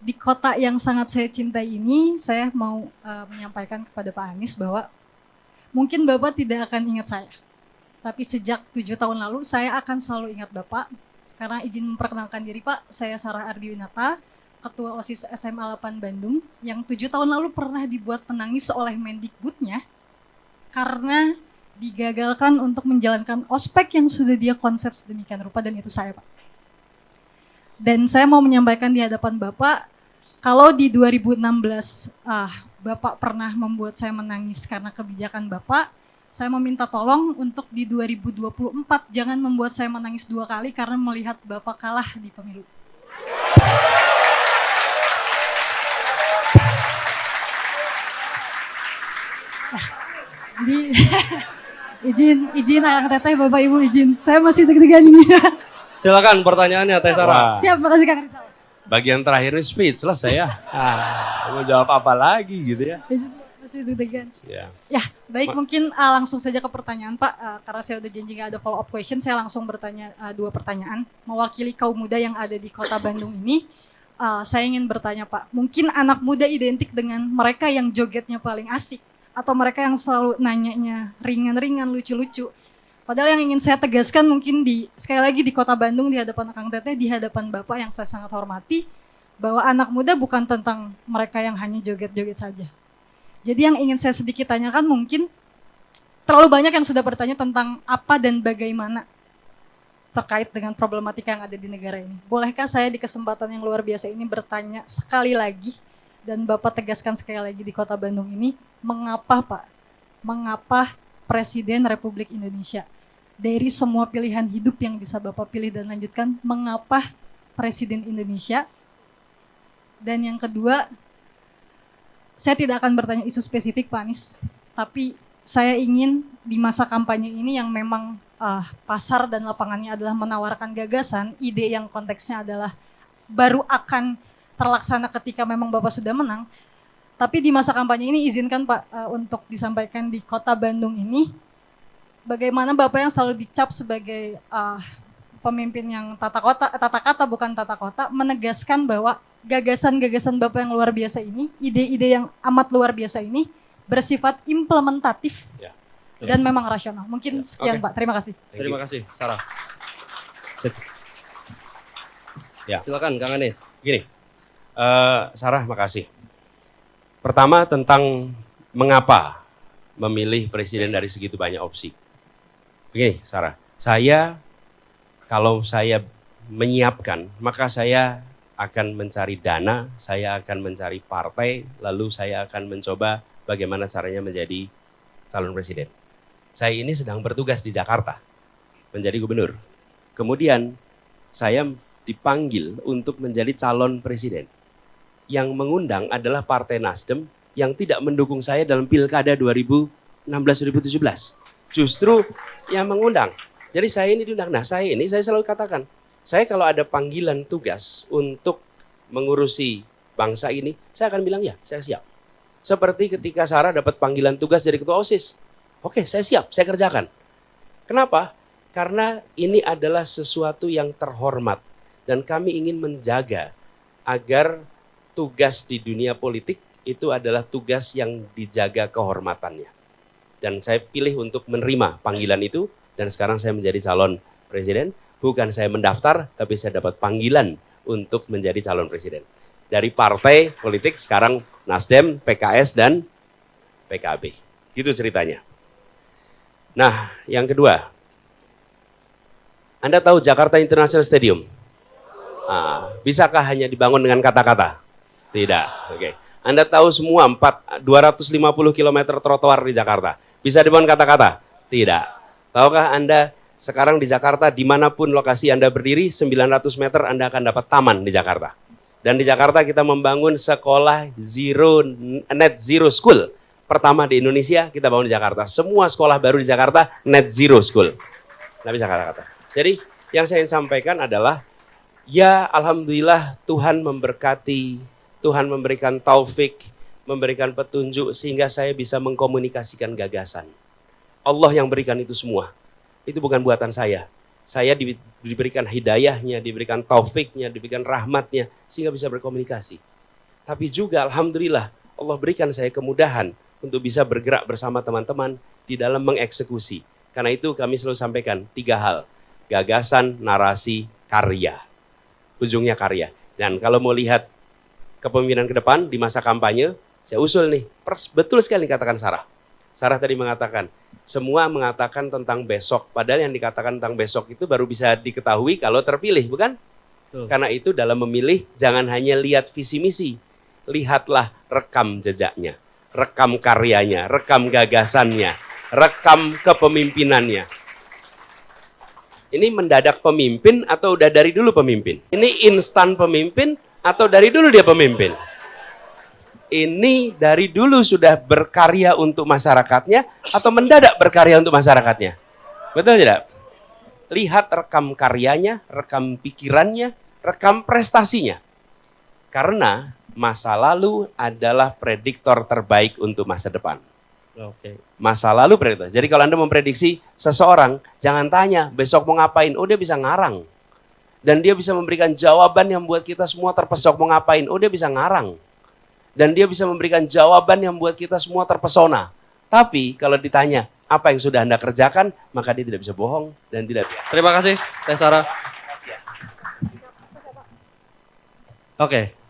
di kota yang sangat saya cintai ini, saya mau menyampaikan kepada Pak Anies bahwa mungkin Bapak tidak akan ingat saya. Tapi sejak 7 tahun lalu, saya akan selalu ingat Bapak. Karena izin memperkenalkan diri Pak, saya Sarah Ardiwinata, Ketua OSIS SMA 8 Bandung, yang 7 tahun lalu pernah dibuat penangis oleh Mendikbudnya, karena digagalkan untuk menjalankan ospek yang sudah dia konsep sedemikian rupa, dan itu saya Pak. Dan saya mau menyampaikan di hadapan Bapak, kalau di 2016 Bapak pernah membuat saya menangis karena kebijakan Bapak, saya meminta tolong untuk di 2024 jangan membuat saya menangis 2 kali karena melihat Bapak kalah di pemilu. Jadi izin Akang Teteh, Bapak Ibu izin. Saya masih deg-degan ini. Silakan pertanyaannya Teh Sarah. Siap, makasih Kang Rizal. Bagian terakhir ini speechless saya. Mau jawab apa lagi gitu ya? Masih deg-degan. Ya. Ya, baik, mungkin langsung saja ke pertanyaan Pak. Karena saya udah janji nggak ada follow up question, saya langsung bertanya 2 pertanyaan. Mewakili kaum muda yang ada di kota Bandung ini, saya ingin bertanya Pak, mungkin anak muda identik dengan mereka yang jogetnya paling asik, atau mereka yang selalu nanyanya ringan-ringan, lucu-lucu. Padahal yang ingin saya tegaskan mungkin sekali lagi di kota Bandung, di hadapan Akang Teteh, di hadapan Bapak yang saya sangat hormati, bahwa anak muda bukan tentang mereka yang hanya joget-joget saja. Jadi yang ingin saya sedikit tanyakan, mungkin terlalu banyak yang sudah bertanya tentang apa dan bagaimana terkait dengan problematika yang ada di negara ini. Bolehkah saya di kesempatan yang luar biasa ini bertanya sekali lagi, dan Bapak tegaskan sekali lagi di kota Bandung ini, mengapa Pak? Mengapa Presiden Republik Indonesia? Dari semua pilihan hidup yang bisa Bapak pilih dan lanjutkan, mengapa Presiden Indonesia? Dan yang kedua, saya tidak akan bertanya isu spesifik Pak Anies, tapi saya ingin di masa kampanye ini yang memang pasar dan lapangannya adalah menawarkan gagasan, ide yang konteksnya adalah baru akan terlaksana ketika memang Bapak sudah menang. Tapi di masa kampanye ini izinkan Pak untuk disampaikan di kota Bandung ini, bagaimana Bapak yang selalu dicap sebagai pemimpin yang tata kata bukan tata kota, menegaskan bahwa gagasan-gagasan Bapak yang luar biasa ini, ide-ide yang amat luar biasa ini bersifat implementatif dan memang rasional. Mungkin sekian Pak, terima kasih. Terima kasih Sarah. Ya. Silakan Kang Anies. Gini, Sarah makasih. Pertama tentang mengapa memilih presiden dari segitu banyak opsi. Begini Sarah, kalau saya menyiapkan, maka saya akan mencari dana, saya akan mencari partai, lalu saya akan mencoba bagaimana caranya menjadi calon presiden. Saya ini sedang bertugas di Jakarta, menjadi gubernur. Kemudian saya dipanggil untuk menjadi calon presiden. Yang mengundang adalah Partai Nasdem yang tidak mendukung saya dalam Pilkada 2016-2017. Justru yang mengundang. Jadi saya ini diundang. Nah saya selalu katakan, saya kalau ada panggilan tugas untuk mengurusi bangsa ini, saya akan bilang ya, saya siap. Seperti ketika Sarah dapat panggilan tugas dari ketua OSIS. Oke, saya siap, saya kerjakan. Kenapa? Karena ini adalah sesuatu yang terhormat. Dan kami ingin menjaga agar tugas di dunia politik itu adalah tugas yang dijaga kehormatannya. Dan saya pilih untuk menerima panggilan itu, dan sekarang saya menjadi calon presiden. Bukan saya mendaftar, tapi saya dapat panggilan untuk menjadi calon presiden. Dari partai politik, sekarang Nasdem, PKS, dan PKB. Gitu ceritanya. Nah, yang kedua. Anda tahu Jakarta International Stadium? Bisakah hanya dibangun dengan kata-kata? Tidak. Oke. Anda tahu semua 250 km trotoar di Jakarta. Bisa dibangun kata-kata? Tidak. Tahukah Anda sekarang di Jakarta, dimanapun lokasi Anda berdiri, 900 meter Anda akan dapat taman di Jakarta. Dan di Jakarta kita membangun sekolah net zero school. Pertama di Indonesia kita bangun di Jakarta. Semua sekolah baru di Jakarta net zero school. Nggak bisa kata-kata. Jadi yang saya ingin sampaikan adalah, ya alhamdulillah Tuhan memberkati, Tuhan memberikan taufik, memberikan petunjuk sehingga saya bisa mengkomunikasikan gagasan. Allah yang berikan itu semua. Itu bukan buatan saya. Saya diberikan hidayahnya, diberikan taufiknya, diberikan rahmatnya, sehingga bisa berkomunikasi. tapi juga alhamdulillah Allah berikan saya kemudahan untuk bisa bergerak bersama teman-teman di dalam mengeksekusi. Karena itu kami selalu sampaikan 3 hal. Gagasan, narasi, karya. Ujungnya karya. Dan kalau mau lihat kepemimpinan ke depan di masa kampanye, saya usul nih, betul sekali katakan Sarah. Sarah tadi mengatakan, semua mengatakan tentang besok. Padahal yang dikatakan tentang besok itu baru bisa diketahui kalau terpilih, bukan? Betul. Karena itu dalam memilih, jangan hanya lihat visi misi. Lihatlah rekam jejaknya, rekam karyanya, rekam gagasannya, rekam kepemimpinannya. Ini mendadak pemimpin atau udah dari dulu pemimpin? Ini instan pemimpin atau dari dulu dia pemimpin? Ini dari dulu sudah berkarya untuk masyarakatnya atau mendadak berkarya untuk masyarakatnya? Betul tidak? Lihat rekam karyanya, rekam pikirannya, rekam prestasinya. Karena masa lalu adalah prediktor terbaik untuk masa depan. Oke. Masa lalu prediktor. Jadi kalau Anda memprediksi seseorang, jangan tanya besok mau ngapain. Oh, dia bisa ngarang. Dan dia bisa memberikan jawaban yang membuat kita semua terpesona mau ngapain. Oh, dia bisa ngarang. Dan dia bisa memberikan jawaban yang membuat kita semua terpesona. Tapi kalau ditanya apa yang sudah Anda kerjakan, maka dia tidak bisa bohong dan tidak. Terima kasih, Teh Sarah. Oke.